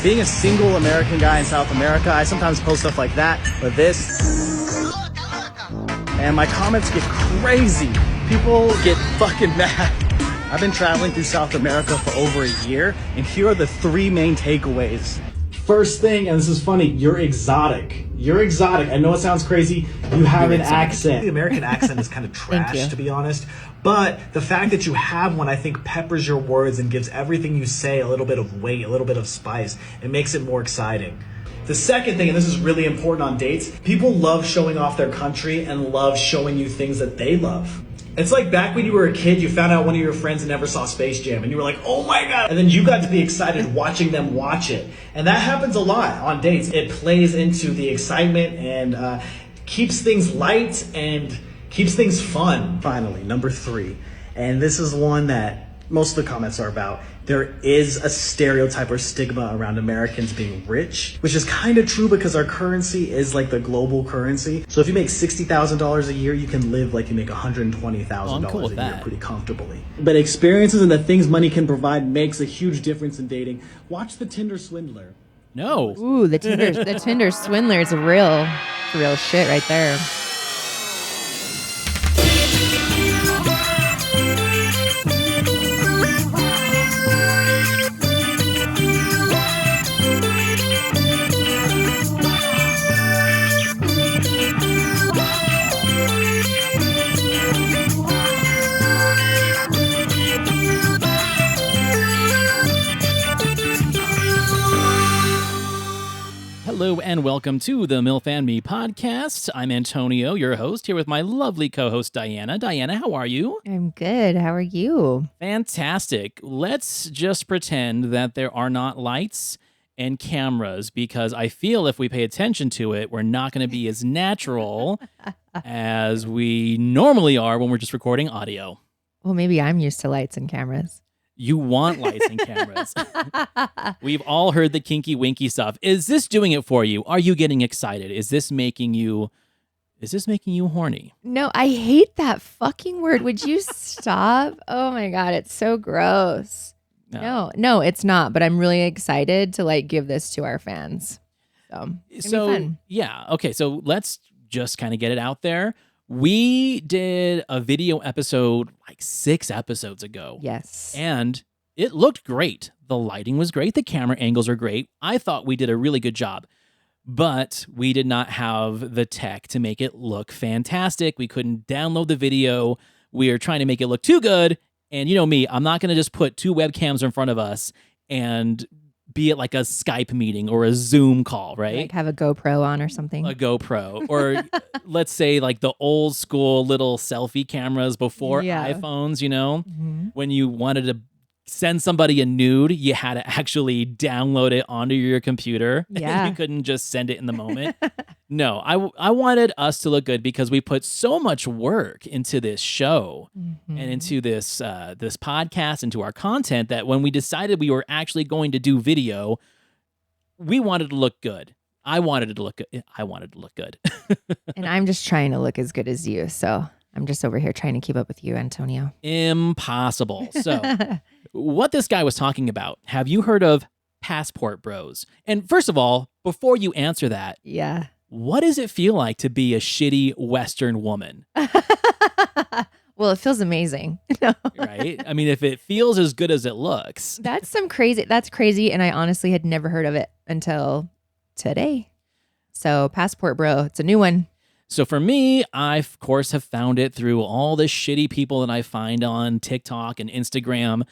Being a single American guy in South America, I sometimes post stuff like that, but this, and my comments get crazy. People get fucking mad. I've been traveling through South America for over a year, and here are the 3 main takeaways. First thing, and this is funny, you're exotic. You're exotic. I know it sounds crazy. You have an accent. The American accent is kind of trash, to be honest. But the fact that you have one, I think, peppers your words and gives everything you say a little bit of weight, a little bit of spice. It makes it more exciting. The second thing, and this is really important on dates, people love showing off their country and love showing you things that they love. It's like back when you were a kid, you found out one of your friends never saw Space Jam, and you were like, oh my God. And then you got to be excited watching them watch it. And that happens a lot on dates. It plays into the excitement and keeps things light and keeps things fun. Finally, number 3. And this is one that most of the comments are about. There is a stereotype or stigma around Americans being rich, which is kind of true because our currency is like the global currency. So if you make $60,000 a year, you can live like you make $120,000 a year pretty comfortably. But experiences and the things money can provide makes a huge difference in dating. Watch The Tinder Swindler. No. Ooh, the Tinder Swindler is real shit right there. Hello and welcome to the Milf and Me podcast. I'm Antonio, your host, here with my lovely co-host Dianna. Dianna, how are you? I'm good. How are you? Fantastic. Let's just pretend that there are not lights and cameras because I feel if we pay attention to it, we're not going to be as natural as we normally are when we're just recording audio. Well, maybe I'm used to lights and cameras. You want lights and cameras. We've all heard the kinky winky stuff. Is this doing it for you? Are you getting excited? Is this making you horny? No, I hate that fucking word. Would you stop? Oh my God, it's so gross. No, it's not, but I'm really excited to like give this to our fans. So it's gonna be fun. Yeah. Okay, so let's just kind of get it out there. We did a video episode like 6 episodes ago. Yes. And it looked great. The lighting was great. The camera angles are great. I thought we did a really good job. But we did not have the tech to make it look fantastic. We couldn't download the video. We were trying to make it look too good. And you know me, I'm not going to just put 2 webcams in front of us and be it like a Skype meeting or a Zoom call, right? Like have a GoPro on or something. A GoPro. Or let's say like the old school little selfie cameras before iPhones, you know? Mm-hmm. When you wanted to send somebody a nude, you had to actually download it onto your computer. Yeah. You couldn't just send it in the moment. No, I wanted us to look good because we put so much work into this show and into this this podcast, into our content, that when we decided we were actually going to do video, we wanted to look good. I wanted it to look good. I wanted to look good. And I'm just trying to look as good as you. So I'm just over here trying to keep up with you, Antonio. Impossible. So what this guy was talking about, have you heard of passport bros? And first of all, before you answer that, yeah, what does it feel like to be a shitty Western woman? Well, it feels amazing. Right? I mean, if it feels as good as it looks. That's crazy. And I honestly had never heard of it until today. So passport bro, it's a new one. So for me, I, of course, have found it through all the shitty people that I find on TikTok and Instagram.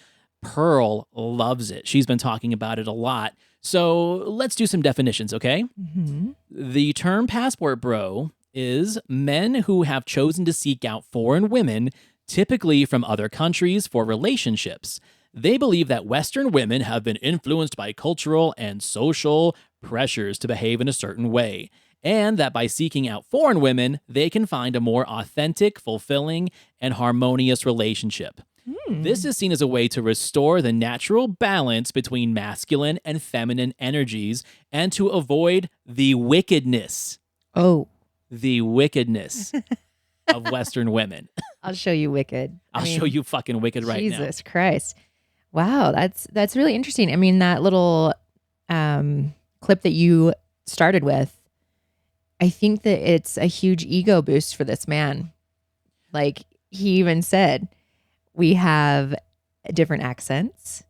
Pearl loves it. She's been talking about it a lot. So let's do some definitions, okay? Mm-hmm. The term passport bro is men who have chosen to seek out foreign women, typically from other countries, for relationships. They believe that Western women have been influenced by cultural and social pressures to behave in a certain way, and that by seeking out foreign women, they can find a more authentic, fulfilling, and harmonious relationship. This is seen as a way to restore the natural balance between masculine and feminine energies and to avoid the wickedness. The wickedness of Western women. I'll show you wicked. I'll show you fucking wicked right now. Jesus Christ. Wow, that's really interesting. I mean, that little clip that you started with, I think that it's a huge ego boost for this man. Like he even said, we have different accents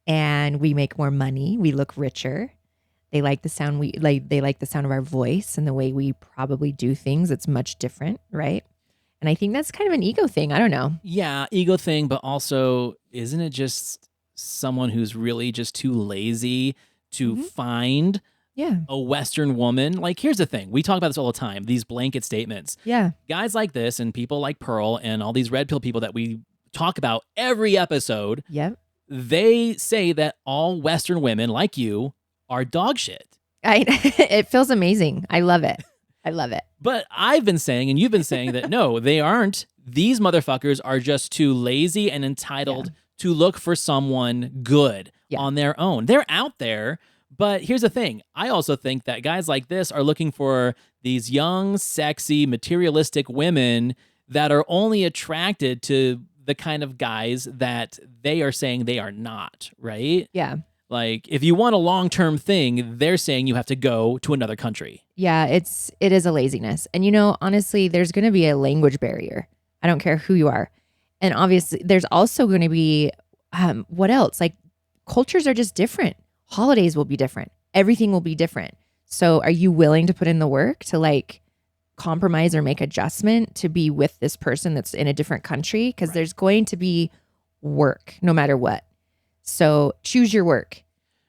and we make more money. We look richer. They like the sound they like the sound of our voice and the way we probably do things. It's much different, right? And I think that's kind of an ego thing. I don't know. Yeah, ego thing, but also isn't it just someone who's really just too lazy to find a Western woman? Like, here's the thing. We talk about this all the time, these blanket statements. Yeah. Guys like this and people like Pearl and all these red pill people that we talk about every episode, Yep. they say that all Western women like you are dog shit. It feels amazing. I love it. I love it. But I've been saying, and you've been saying that no, they aren't. These motherfuckers are just too lazy and entitled to look for someone good on their own. They're out there, but here's the thing. I also think that guys like this are looking for these young, sexy, materialistic women that are only attracted to the kind of guys that they are saying they are not, right? Yeah. Like, if you want a long-term thing, they're saying you have to go to another country. Yeah, it is a laziness. And, honestly, there's going to be a language barrier. I don't care who you are. And obviously, there's also going to be, what else? Like, cultures are just different. Holidays will be different. Everything will be different. So are you willing to put in the work to, like, compromise or make adjustment to be with this person that's in a different country? Because there's going to be work no matter what. So choose your work.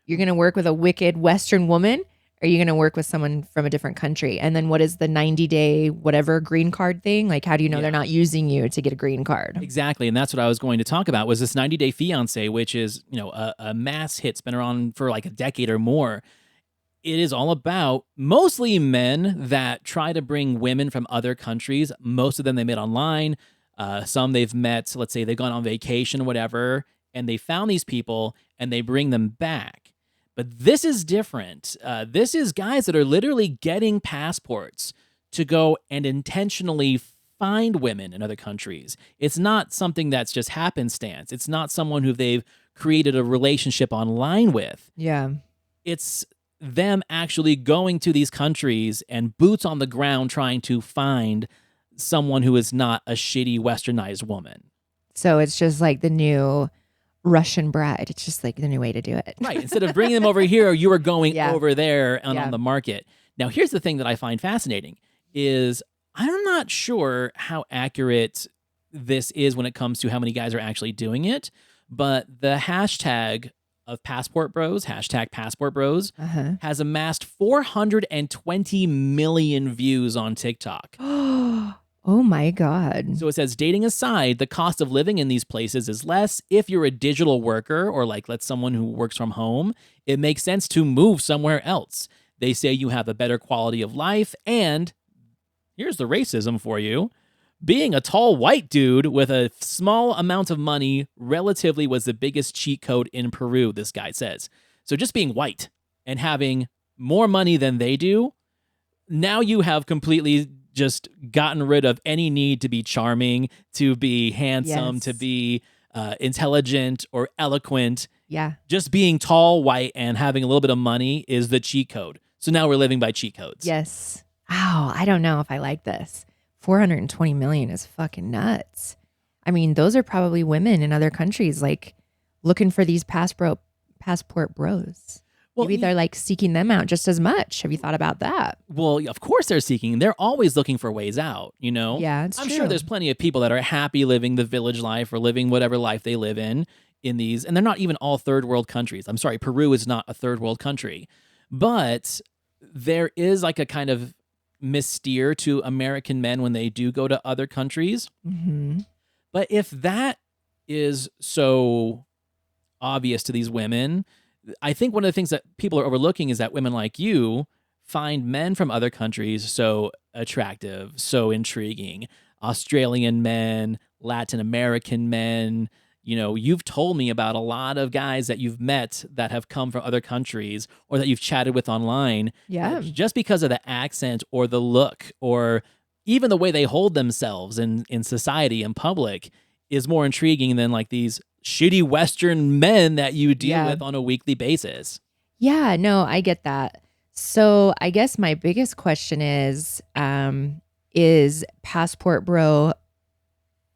You're going to work with a wicked Western woman, or are you going to work with someone from a different country? And then what is the 90-day whatever green card thing? Like, how do you know they're not using you to get a green card? Exactly. And that's what I was going to talk about was this 90-Day Fiancé, which is, a mass hit. It's been around for like a decade or more. It is all about mostly men that try to bring women from other countries. Most of them they met online. Some they've met, let's say they've gone on vacation, whatever, and they found these people and they bring them back. But this is different. This is guys that are literally getting passports to go and intentionally find women in other countries. It's not something that's just happenstance. It's not someone who they've created a relationship online with. Yeah. It's them actually going to these countries and boots on the ground trying to find someone who is not a shitty westernized woman. So it's just like the new Russian bride. It's just like the new way to do it. Right. Instead of bringing them over here, you are going Yeah. over there and on the market. Now, here's the thing that I find fascinating is I'm not sure how accurate this is when it comes to how many guys are actually doing it, but the hashtag of Passport Bros, hashtag Passport Bros, has amassed 420 million views on TikTok. Oh my God. So it says, dating aside, the cost of living in these places is less. If you're a digital worker or like let's someone who works from home, it makes sense to move somewhere else. They say you have a better quality of life. And here's the racism for you. Being a tall white dude with a small amount of money relatively was the biggest cheat code in Peru, this guy says. So just being white and having more money than they do, now you have completely just gotten rid of any need to be charming, to be handsome, to be intelligent or eloquent. Yeah. Just being tall, white, and having a little bit of money is the cheat code. So now we're living by cheat codes. Yes. Wow. I don't know if I like this. 420 million is fucking nuts. I mean, those are probably women in other countries, like looking for these passport bros. Well, Maybe they're like seeking them out just as much. Have you thought about that? Well, of course they're seeking. They're always looking for ways out, Yeah, it's I'm true. sure there's plenty of people that are happy living the village life or living whatever life they live in these, and they're not even all third world countries. I'm sorry, Peru is not a third world country. But there is like a kind of mystere to American men when they do go to other countries. Mm-hmm. But if that is so obvious to these women, I think one of the things that people are overlooking is that women like you find men from other countries so attractive, so intriguing. Australian men, Latin American men. You've told me about a lot of guys that you've met that have come from other countries or that you've chatted with online. Yeah. Just because of the accent or the look or even the way they hold themselves in society in public is more intriguing than like these shitty Western men that you deal with on a weekly basis. Yeah, no, I get that. So I guess my biggest question is passport bro,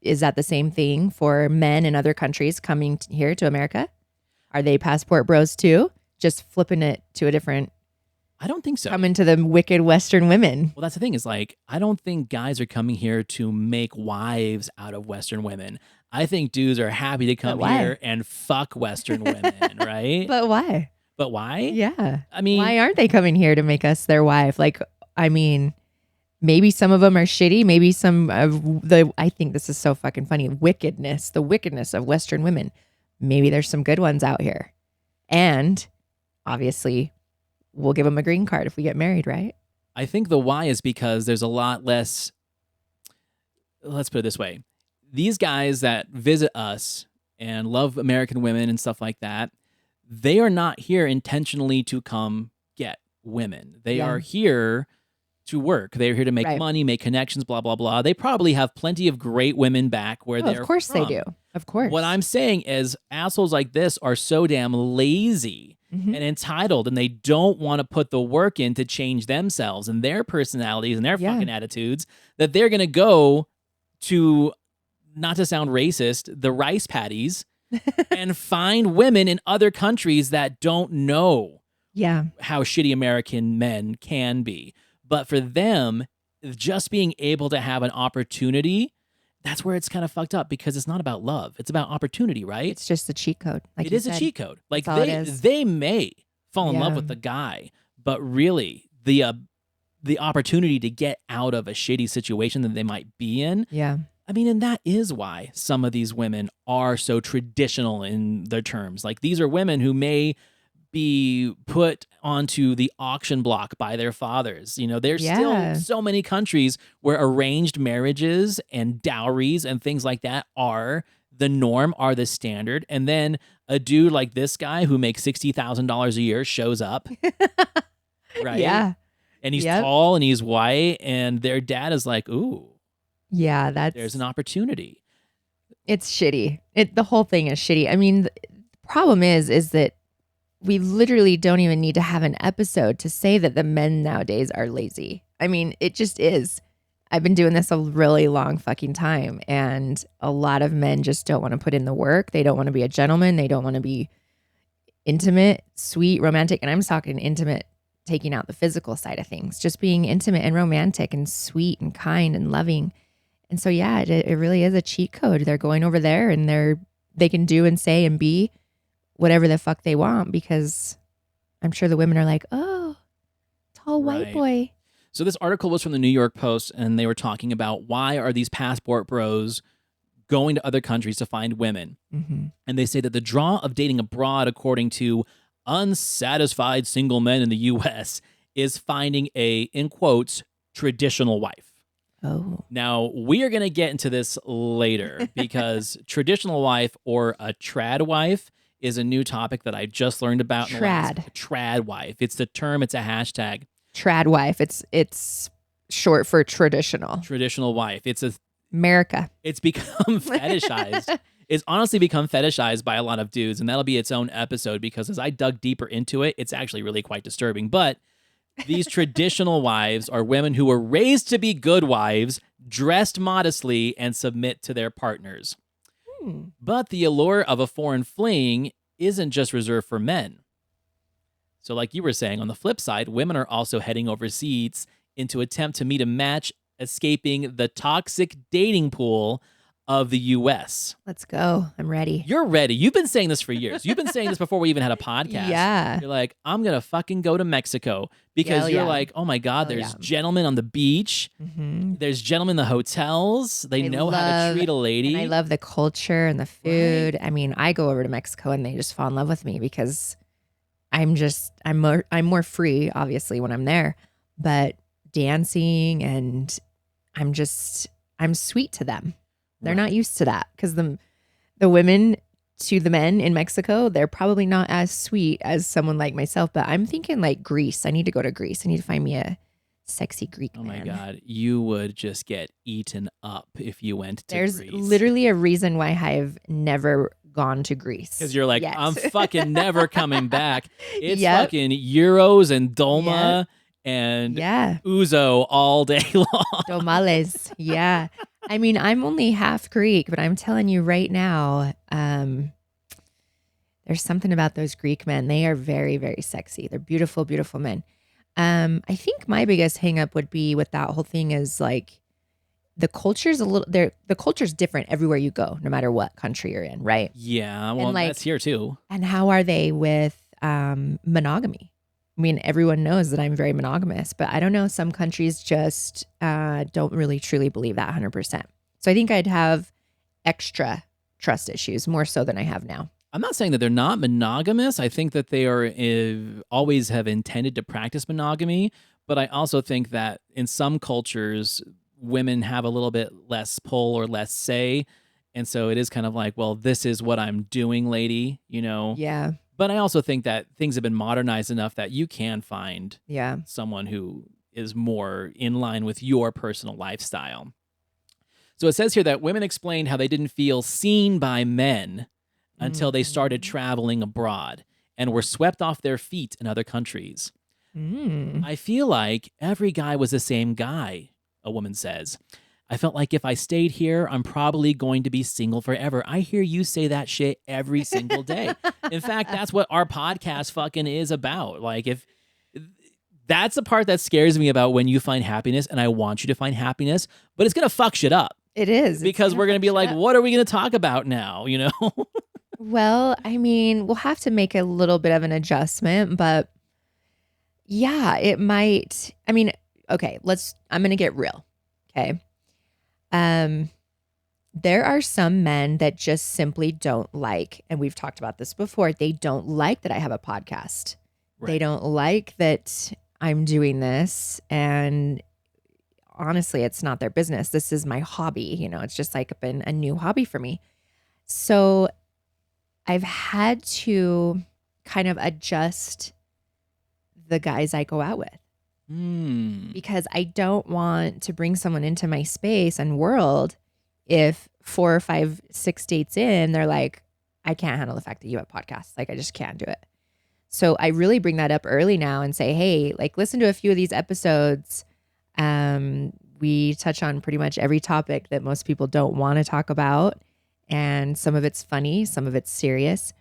is that the same thing for men in other countries coming here to America? Are they passport bros too? Just flipping it to a different, I don't think so. coming to the wicked Western women. Well, that's the thing is like, I don't think guys are coming here to make wives out of Western women. I think dudes are happy to come here and fuck Western women, right? But why? But why? Yeah. I mean, why aren't they coming here to make us their wife? Like, I mean, maybe some of them are shitty. Maybe some of I think this is so fucking funny. The wickedness of Western women. Maybe there's some good ones out here. And obviously, we'll give them a green card if we get married, right? I think the why is because there's a lot less, let's put it this way. These guys that visit us and love American women and stuff like that, they are not here intentionally to come get women. They are here to work. They're here to make money, make connections, blah, blah, blah. They probably have plenty of great women back where they're Of course from. they do. Of course. What I'm saying is assholes like this are so damn lazy and entitled, and they don't want to put the work in to change themselves and their personalities and their fucking attitudes, that they're going to go to, not to sound racist, the rice paddies and find women in other countries that don't know how shitty American men can be. But for them, just being able to have an opportunity, that's where it's kind of fucked up, because it's not about love. It's about opportunity, right? It's just a cheat code. Like it is a cheat code. Like they may fall in love with the guy, but really the opportunity to get out of a shitty situation that they might be in. Yeah. I mean, and that is why some of these women are so traditional in their terms. Like, these are women who may be put onto the auction block by their fathers. You know, there's still so many countries where arranged marriages and dowries and things like that are the norm, are the standard. And then a dude like this guy who makes $60,000 a year shows up. Right? Yeah. And he's tall and he's white, and their dad is like, ooh. Yeah, there's an opportunity. It's shitty. The whole thing is shitty. I mean, the problem is that we literally don't even need to have an episode to say that the men nowadays are lazy. I mean, it just is. I've been doing this a really long fucking time, and a lot of men just don't want to put in the work. They don't want to be a gentleman. They don't want to be intimate, sweet, romantic. And I'm talking intimate, taking out the physical side of things, just being intimate and romantic and sweet and kind and loving. And so, yeah, it really is a cheat code. They're going over there and they can do and say and be whatever the fuck they want, because I'm sure the women are like, oh, tall white boy. So this article was from the New York Post, and they were talking about why are these passport bros going to other countries to find women. And they say that the draw of dating abroad, according to unsatisfied single men in the U.S., is finding a, in quotes, traditional wife. Oh. Now, we are going to get into this later, because traditional wife, or a trad wife, is a new topic that I just learned about. Trad wife. It's the term. It's a hashtag. Trad wife. It's short for traditional. Traditional wife. It's America. It's become fetishized. It's honestly become fetishized by a lot of dudes, and that'll be its own episode, because as I dug deeper into it, it's actually really quite disturbing. But these traditional wives are women who were raised to be good wives, dressed modestly, and submit to their partners. But the allure of a foreign fling isn't just reserved for men. So like you were saying, on the flip side, women are also heading overseas into attempt to meet a match, escaping the toxic dating pool of the U.S. Let's go. I'm ready. You're ready. You've been saying this for years. You've been saying this before we even had a podcast. Yeah. You're like, I'm going to fucking go to Mexico, because you're like, oh my God, there's gentlemen on the beach. There's gentlemen in the hotels. They know how to treat a lady. And I love the culture and the food. Right. I mean, I go over to Mexico and they just fall in love with me, because I'm more free, obviously, when I'm there, but dancing, and I'm sweet to them. They're not used to that, because the women to the men in Mexico, they're probably not as sweet as someone like myself. But I'm thinking like Greece. I need to go to Greece. I need to find me a sexy Greek man. Oh my God. You would just get eaten up if you went to There's Greece. literally a reason why I've never gone to Greece. Because you're like, yet. I'm fucking never coming back. It's Yep. fucking Euros and Dolma and Ouzo all day long. Domales. Yeah. I mean, I'm only half Greek, but I'm telling you right now, there's something about those Greek men. They are very, very sexy. They're beautiful, beautiful men. I think my biggest hang up would be with that whole thing is like the culture's the culture's different everywhere you go, no matter what country you're in, right? Yeah, well, like, that's here too. And how are they with monogamy? I mean, everyone knows that I'm very monogamous, but I don't know. Some countries just don't really truly believe that 100%. So I think I'd have extra trust issues, more so than I have now. I'm not saying that they're not monogamous. I think that they are always have intended to practice monogamy, but I also think that in some cultures, women have a little bit less pull or less say. And so it is kind of like, well, this is what I'm doing, lady, you know? Yeah. But I also think that things have been modernized enough that you can find someone who is more in line with your personal lifestyle. So it says here that women explained how they didn't feel seen by men until they started traveling abroad and were swept off their feet in other countries. I feel like every guy was the same guy, a woman says. I felt like if I stayed here, I'm probably going to be single forever. I hear you say that shit every single day. In fact, that's what our podcast fucking is about. Like, if that's the part that scares me about when you find happiness, and I want you to find happiness, but it's going to fuck shit up. It is. Because we're going to be like, what are we going to talk about now? You know? Well, I mean, we'll have to make a little bit of an adjustment, but yeah, it might. I mean, okay, I'm going to get real. Okay. There are some men that just simply don't like, and we've talked about this before, they don't like that I have a podcast. Right. They don't like that I'm doing this. And honestly, it's not their business. This is my hobby. You know, it's just like been a new hobby for me. So I've had to kind of adjust the guys I go out with because I don't want to bring someone into my space and world if 4 or 5, 6 dates in, they're like, I can't handle the fact that you have podcasts. Like, I just can't do it. So I really bring that up early now and say, hey, like, listen to a few of these episodes. We touch on pretty much every topic that most people don't want to talk about. And some of it's funny, some of it's serious.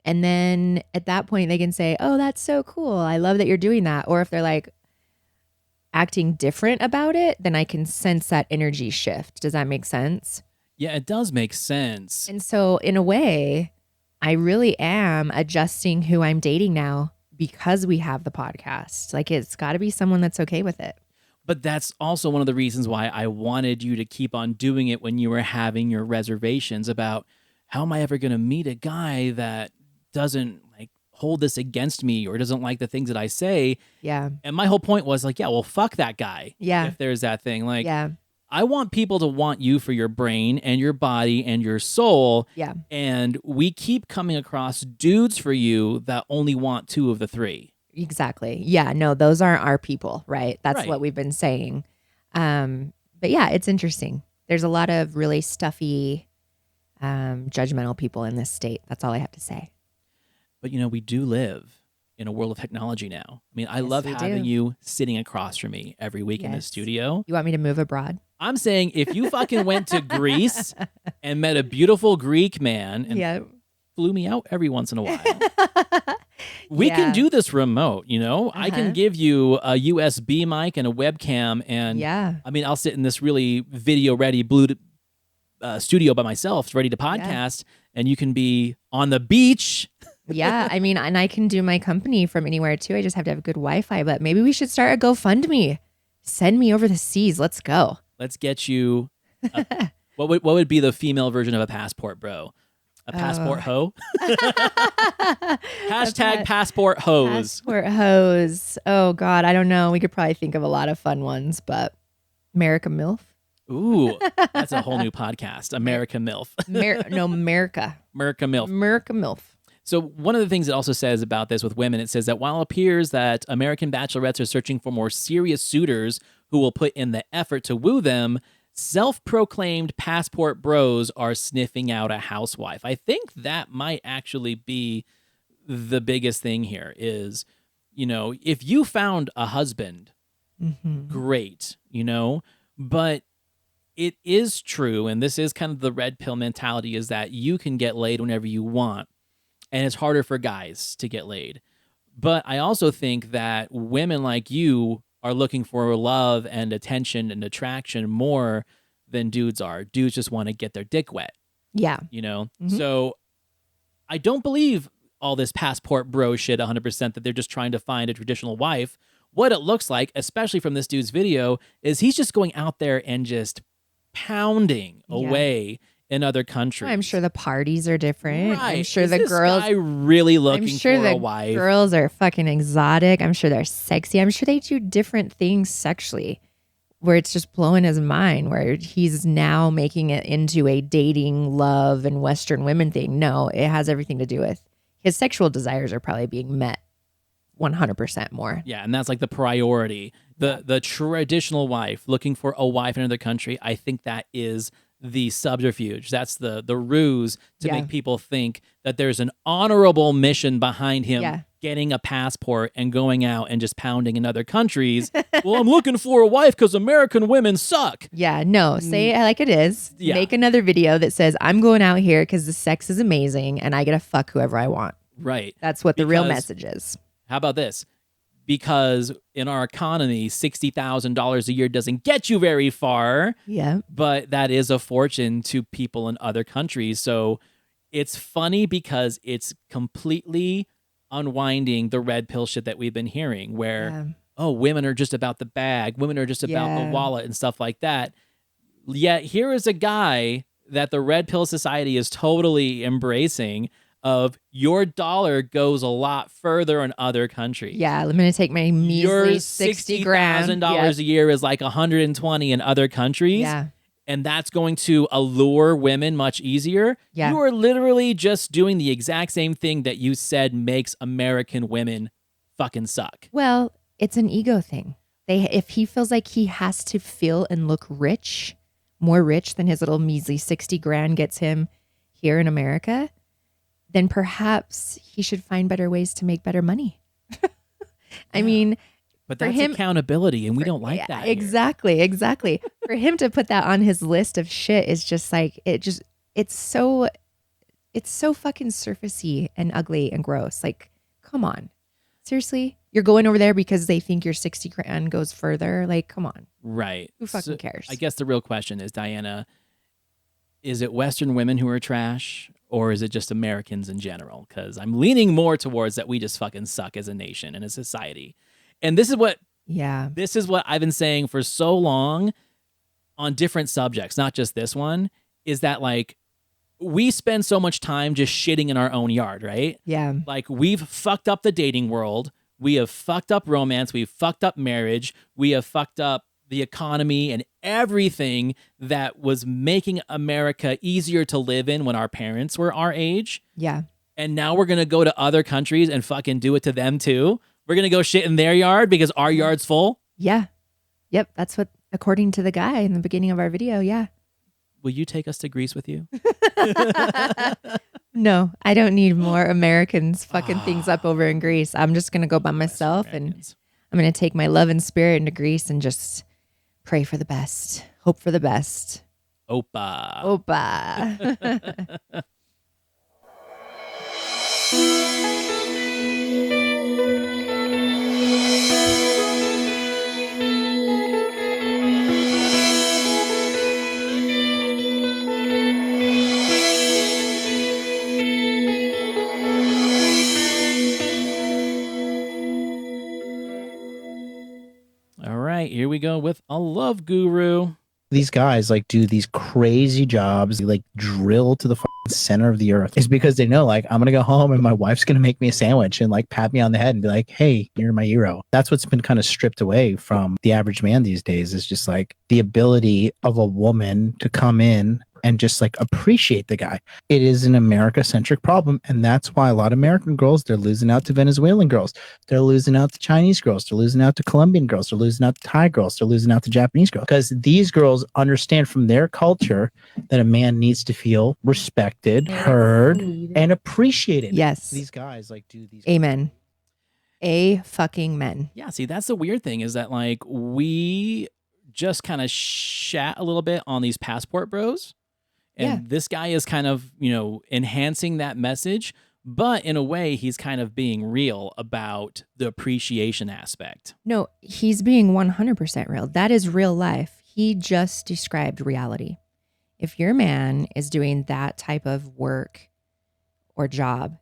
And then at that point, they can say, oh, that's so cool. I love that you're doing that. Or if they're like acting different about it, then I can sense that energy shift. Does that make sense? Yeah, it does make sense. And so in a way, I really am adjusting who I'm dating now because we have the podcast. Like, it's got to be someone that's okay with it. But that's also one of the reasons why I wanted you to keep on doing it when you were having your reservations about how am I ever going to meet a guy that doesn't like hold this against me or doesn't like the things that I say. Yeah. And my whole point was like, yeah, well, fuck that guy. Yeah. If there's that thing. Like, I want people to want you for your brain and your body and your soul. Yeah. And we keep coming across dudes for you that only want 2 of the 3. Exactly. Yeah. No, those aren't our people, right? That's what we've been saying. But yeah, it's interesting. There's a lot of really stuffy, judgmental people in this state. That's all I have to say. But, you know, we do live in a world of technology now. I mean, I love having you sitting across from me every week in the studio. You want me to move abroad? I'm saying if you fucking went to Greece and met a beautiful Greek man and flew me out every once in a while, we can do this remote, you know? I can give you a USB mic and a webcam and I mean, I'll sit in this really video ready studio by myself, ready to podcast, and you can be on the beach. Yeah, I mean, and I can do my company from anywhere too. I just have to have good Wi-Fi, but maybe we should start a GoFundMe. Send me over the seas. Let's go. Let's get you. What would be the female version of a passport, bro? A passport hoe? Hashtag passport hose. Passport hose. Oh, God. I don't know. We could probably think of a lot of fun ones, but America Milf. Ooh, that's a whole new podcast. America Milf. America. America Milf. America Milf. So one of the things it also says about this with women, it says that while it appears that American bachelorettes are searching for more serious suitors who will put in the effort to woo them, self-proclaimed passport bros are sniffing out a housewife. I think that might actually be the biggest thing here is, if you found a husband, great, but it is true, and this is kind of the red pill mentality, is that you can get laid whenever you want, and it's harder for guys to get laid. But I also think that women like you are looking for love and attention and attraction more than dudes are. Dudes just want to get their dick wet. Yeah. So I don't believe all this passport bro shit 100% that they're just trying to find a traditional wife. What it looks like, especially from this dude's video, is he's just going out there and just pounding away in other countries. I'm sure the parties are different. Right. I'm sure is the this girls guy really looking I'm sure for the a wife. girls are fucking exotic. I'm sure they're sexy. I'm sure they do different things sexually where it's just blowing his mind, where he's now making it into a dating, love, and Western women thing. No, it has everything to do with his sexual desires are probably being met 100% more. Yeah, and that's like the priority. The traditional wife, looking for a wife in another country, I think that is the subterfuge. That's the ruse to make people think that there's an honorable mission behind him getting a passport and going out and just pounding in other countries. Well, I'm looking for a wife because American women suck. Yeah, no, say it like it is. Yeah. Make another video that says, I'm going out here because the sex is amazing and I get to fuck whoever I want. Right. That's what the real message is. How about this? Because in our economy, $60,000 a year doesn't get you very far. Yeah. But that is a fortune to people in other countries. So it's funny because it's completely unwinding the red pill shit that we've been hearing where, women are just about the bag. Women are just about the wallet and stuff like that. Yet here is a guy that the red pill society is totally embracing of your dollar goes a lot further in other countries. Yeah, I'm going to take my measly your $60,000 $60,000 a year is like 120 in other countries. Yeah. And that's going to allure women much easier. Yeah. You are literally just doing the exact same thing that you said makes American women fucking suck. Well, it's an ego thing. If he feels like he has to feel and look rich, more rich than his little measly 60 grand gets him here in America, then perhaps he should find better ways to make better money. I mean, but that's accountability, and we don't like that. Exactly. For him to put that on his list of shit is just like it's so fucking surfacey and ugly and gross. Like, come on. Seriously? You're going over there because they think your 60 grand goes further? Like, come on. Right. Who fucking cares? I guess the real question is, Diana, is it Western women who are trash? Or is it just Americans in general? Because I'm leaning more towards that we just fucking suck as a nation and a society. And this is what I've been saying for so long on different subjects, not just this one, is that like we spend so much time just shitting in our own yard, right? Yeah. Like we've fucked up the dating world. We have fucked up romance. We've fucked up marriage. We have fucked up the economy and everything that was making America easier to live in when our parents were our age. Yeah. And now we're going to go to other countries and fucking do it to them too. We're going to go shit in their yard because our yard's full. Yeah. Yep. That's what, according to the guy in the beginning of our video. Yeah. Will you take us to Greece with you? No, I don't need more Americans fucking things up over in Greece. I'm just going to go by myself and I'm going to take my love and spirit into Greece and just pray for the best. Hope for the best. Opa. Opa. All right, here we go with a love guru. These guys like do these crazy jobs, they, like drill to the center of the earth. It's because they know like I'm gonna go home and my wife's gonna make me a sandwich and like pat me on the head and be like, hey, you're my hero. That's what's been kind of stripped away from the average man these days, is just like the ability of a woman to come in and just like appreciate the guy. It is an America-centric problem, and that's why a lot of American girls, they're losing out to Venezuelan girls, they're losing out to Chinese girls, they're losing out to Colombian girls, they're losing out to Thai girls, they're losing out to Japanese girls, because these girls understand from their culture that a man needs to feel respected, heard, and appreciated. Yes. These guys like do these. Amen. A fucking men. Yeah, see, that's the weird thing is that like we just kind of chat a little bit on these passport bros. And this guy is kind of, enhancing that message, but in a way he's kind of being real about the appreciation aspect. No, he's being 100% real. That is real life. He just described reality. If your man is doing that type of work or job,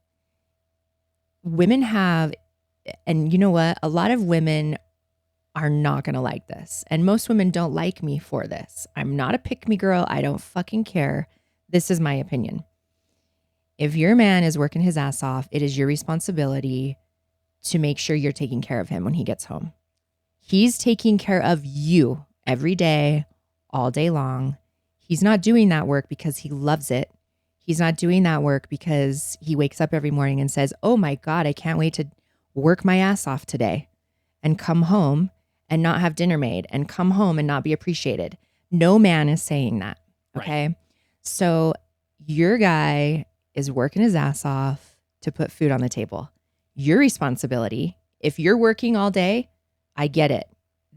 women have, and you know what? A lot of women are not going to like this. And most women don't like me for this. I'm not a pick-me girl. I don't fucking care. This is my opinion. If your man is working his ass off, it is your responsibility to make sure you're taking care of him when he gets home. He's taking care of you every day, all day long. He's not doing that work because he loves it. He's not doing that work because he wakes up every morning and says, oh my God, I can't wait to work my ass off today and come home and not have dinner made and come home and not be appreciated. No man is saying that. Okay. Right. So your guy is working his ass off to put food on the table. Your responsibility, if you're working all day, I get it.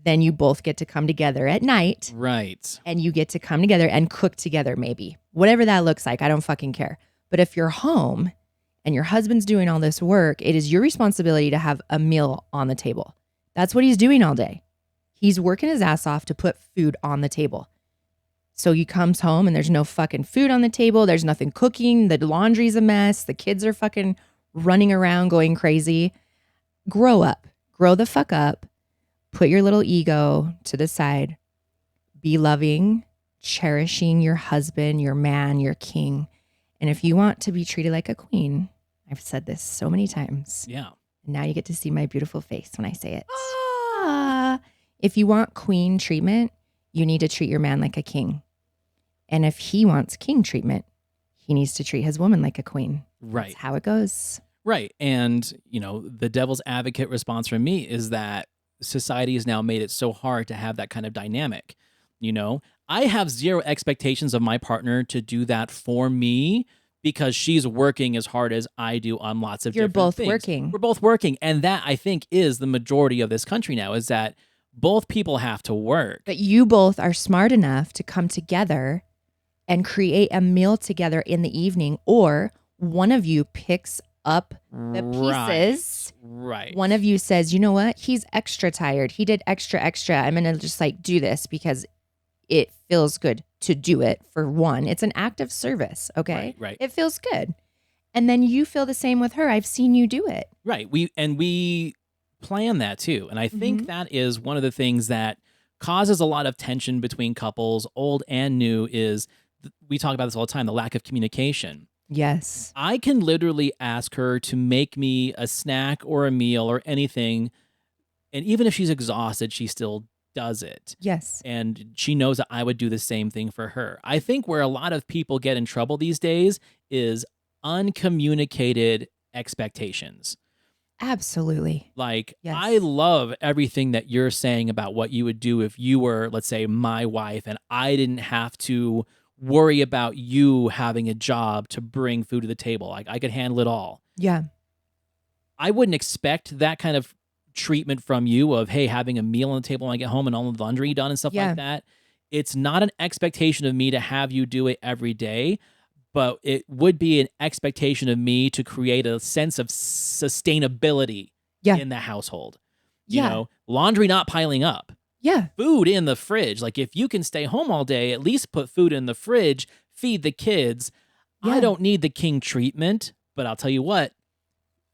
Then you both get to come together at night. Right. And you get to come together and cook together, maybe. Whatever that looks like, I don't fucking care. But if you're home and your husband's doing all this work, it is your responsibility to have a meal on the table. That's what he's doing all day. He's working his ass off to put food on the table. So he comes home and there's no fucking food on the table. There's nothing cooking. The laundry's a mess. The kids are fucking running around going crazy. Grow up. Grow the fuck up. Put your little ego to the side. Be loving, cherishing your husband, your man, your king. And if you want to be treated like a queen, I've said this so many times. Yeah. Now you get to see my beautiful face when I say it. If you want queen treatment, you need to treat your man like a king. And if he wants king treatment, he needs to treat his woman like a queen. Right. That's how it goes. Right. And, the devil's advocate response from me is that society has now made it so hard to have that kind of dynamic. I have zero expectations of my partner to do that for me because she's working as hard as I do on lots of different things. You're both working. We're both working. And that, I think, is the majority of this country now, is that both people have to work. But you both are smart enough to come together and create a meal together in the evening, or one of you picks up the pieces. Right. One of you says, you know what? He's extra tired. He did extra. I'm going to just do this because it feels good to do it for one. It's an act of service. Okay. Right. It feels good. And then you feel the same with her. I've seen you do it. Right. We plan that too. And I think that is one of the things that causes a lot of tension between couples, old and new, is we talk about this all the time, the lack of communication. Yes. I can literally ask her to make me a snack or a meal or anything. And even if she's exhausted, she still does it. Yes. And she knows that I would do the same thing for her. I think where a lot of people get in trouble these days is uncommunicated expectations. Absolutely. Like, yes. I love everything that you're saying about what you would do if you were, let's say, my wife, and I didn't have to worry about you having a job to bring food to the table. Like, I could handle it all. Yeah. I wouldn't expect that kind of treatment from you of, hey, having a meal on the table when I get home and all the laundry done and stuff like that. It's not an expectation of me to have you do it every day, but it would be an expectation of me to create a sense of sustainability in the household. You know, laundry not piling up. Yeah. Food in the fridge. Like, if you can stay home all day, at least put food in the fridge, feed the kids. Yeah. I don't need the king treatment, but I'll tell you what,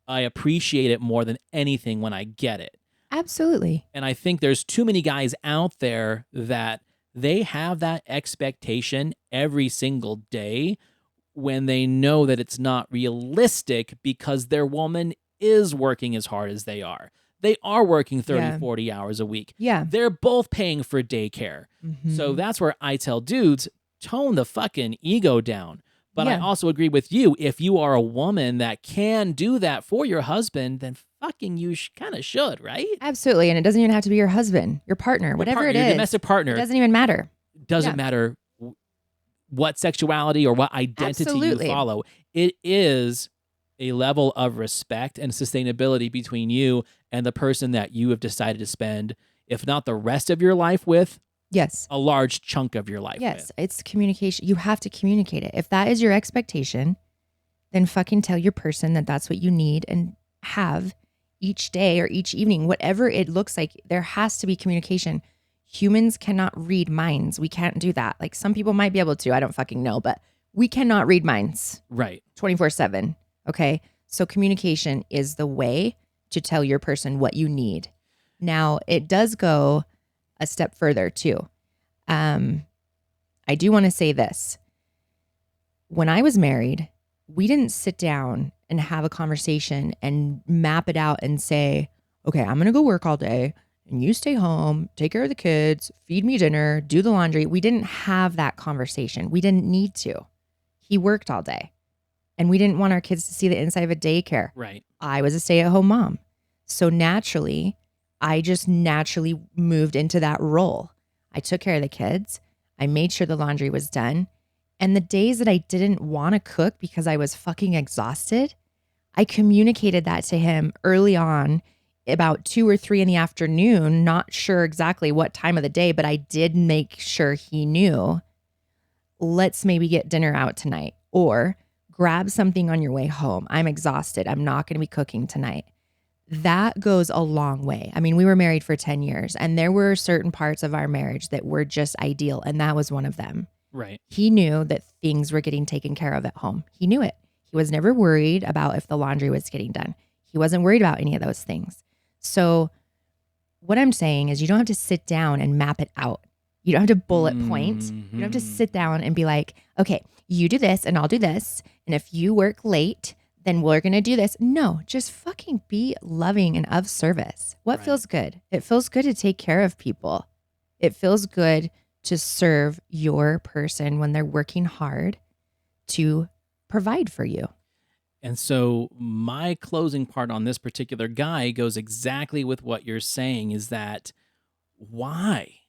I appreciate it more than anything when I get it. Absolutely. And I think there's too many guys out there that they have that expectation every single day when they know that it's not realistic because their woman is working as hard as they are. They are working 30, 40 hours a week. Yeah. They're both paying for daycare. So that's where I tell dudes tone the fucking ego down. But I Yeah. also agree with you. If you are a woman that can do that for your husband, then fucking you kind of should, right? Absolutely. And it doesn't even have to be your husband, your partner, whatever it your is. domestic partner. It doesn't even matter. Doesn't matter what sexuality or what identity Absolutely. you follow. It is a level of respect and sustainability between you and the person that you have decided to spend, if not the rest of your life with, Yes. a large chunk of your life Yes. with. It's communication. You have to communicate it. If that is your expectation, then fucking tell your person that that's what you need and have each day or each evening, whatever it looks like. There has to be communication. Humans cannot read minds. We can't do that. Like some people might be able to. I don't fucking know, but we cannot read minds Right. 24/7. Okay. So communication is the way to tell your person what you need. Now, it does go a step further too. I do want to say this. When I was married, we didn't sit down and have a conversation and map it out and say, okay, I'm going to go work all day and you stay home, take care of the kids, feed me dinner, do the laundry. We didn't have that conversation. We didn't need to. He worked all day and we didn't want our kids to see the inside of a daycare. Right. I was a stay-at-home mom. So naturally, I just naturally moved into that role. I took care of the kids. I made sure the laundry was done. And the days that I didn't want to cook because I was fucking exhausted, I communicated that to him early on about 2 or 3 in the afternoon, not sure exactly what time of the day, but I did make sure he knew, let's maybe get dinner out tonight or grab something on your way home. I'm exhausted. I'm not going to be cooking tonight. That goes a long way. I mean, we were married for 10 years and there were certain parts of our marriage that were just ideal. And that was one of them. Right. He knew that things were getting taken care of at home. He knew it. He was never worried about if the laundry was getting done. He wasn't worried about any of those things. So what I'm saying is you don't have to sit down and map it out. You don't have to bullet point. You don't have to sit down and be like, okay, you do this and I'll do this. And if you work late, then we're going to do this. No, just fucking be loving and of service. What feels good? It feels good to take care of people. It feels good to serve your person when they're working hard to provide for you. And so my closing part on this particular guy goes exactly with what you're saying, is that why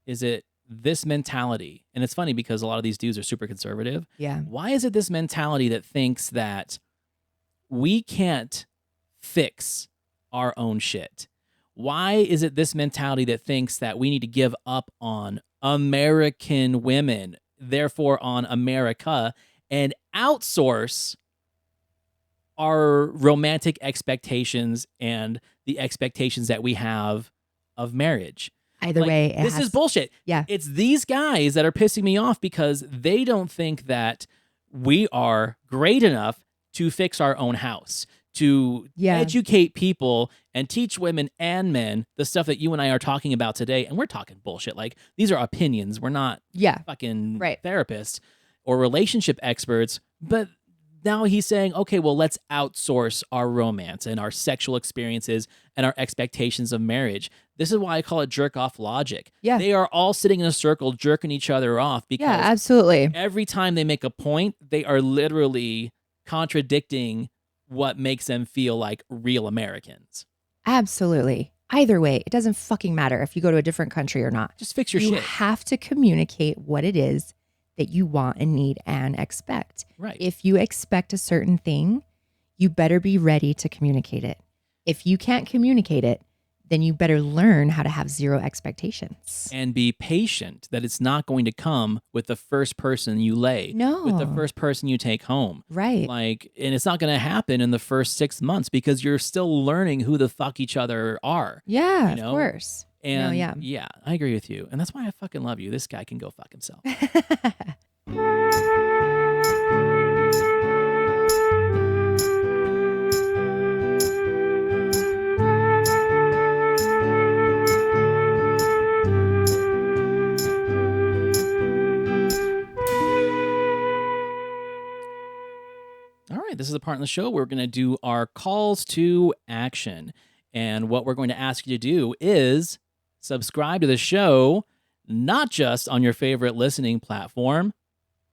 is it this mentality? And it's funny because a lot of these dudes are super conservative. Yeah. Why is it this mentality that thinks that we can't fix our own shit? Why is it this mentality that thinks that we need to give up on American women, therefore on America, and outsource our romantic expectations and the expectations that we have of marriage? Either way, it this has- is bullshit. Yeah. It's these guys that are pissing me off because they don't think that we are great enough to fix our own house, to educate people and teach women and men the stuff that you and I are talking about today. And we're talking bullshit. Like, these are opinions. We're not fucking therapists or relationship experts. But now he's saying, okay, well, let's outsource our romance and our sexual experiences and our expectations of marriage. This is why I call it jerk off logic. Yeah. They are all sitting in a circle jerking each other off because absolutely. every time they make a point, they are literally contradicting what makes them feel like real Americans. Absolutely. Either way, it doesn't fucking matter if you go to a different country or not. Just fix your shit. You shit. have to communicate what it is that you want and need and expect. Right. If you expect a certain thing, you better be ready to communicate it. If you can't communicate it, then you better learn how to have zero expectations. And be patient that it's not going to come with the first person you lay. No. With the first person you take home. Right. Like, and it's not going to happen in the first 6 months because you're still learning who the fuck each other are. Yeah, you know? of course. And no, yeah, I agree with you. And that's why I fucking love you. This guy can go fuck himself. All right, this is the part in the show where we're going to do our calls to action. And what we're going to ask you to do is subscribe to the show, not just on your favorite listening platform,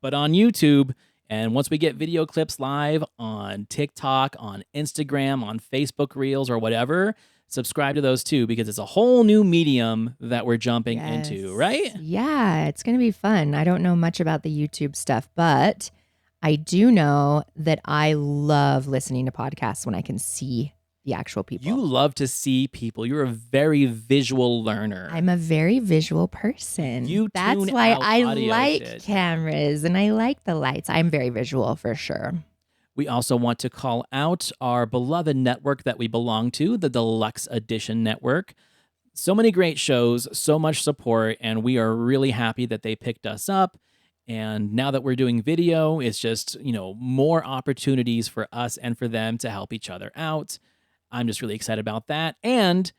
but on YouTube. And once we get video clips live on TikTok, on Instagram, on Facebook Reels, or whatever, subscribe to those too, because it's a whole new medium that we're jumping into, right? Yeah, it's going to be fun. I don't know much about the YouTube stuff, but I do know that I love listening to podcasts when I can see the actual people. You love to see people. You're a very visual learner. I'm a very visual person. That's why I like cameras and I like the lights. I'm very visual for sure. We also want to call out our beloved network that we belong to, the Deluxe Edition Network. So many great shows, so much support, and we are really happy that they picked us up. And now that we're doing video, it's just, more opportunities for us and for them to help each other out. I'm just really excited about that. And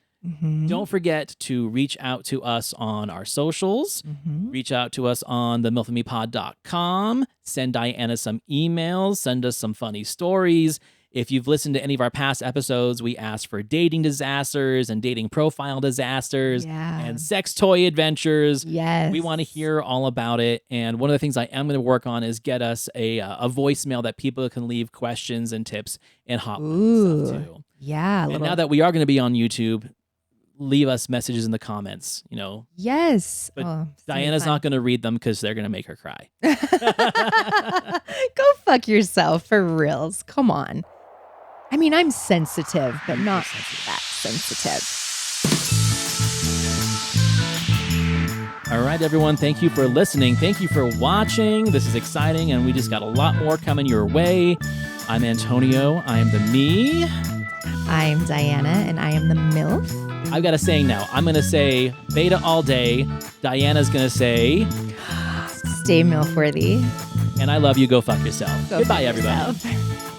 don't forget to reach out to us on our socials. Reach out to us on the milfandmepod.com. Send Dianna some emails. Send us some funny stories. If you've listened to any of our past episodes, we asked for dating disasters and dating profile disasters and sex toy adventures. Yes. We want to hear all about it. And one of the things I am going to work on is get us a voicemail that people can leave questions and tips and hotline stuff too. Yeah. And now that we are going to be on YouTube, leave us messages in the comments, Yes. But Diana's not going to read them because they're going to make her cry. Go fuck yourself, for reals. Come on. I mean, I'm sensitive, but not that sensitive. All right, everyone. Thank you for listening. Thank you for watching. This is exciting, and we just got a lot more coming your way. I'm Antonio. I am the me. I'm Dianna, and I am the Milf. I've got a saying now. I'm going to say beta all day. Diana's going to say stay milf-worthy. And I love you. Go fuck yourself. Go Goodbye, fuck everybody. yourself.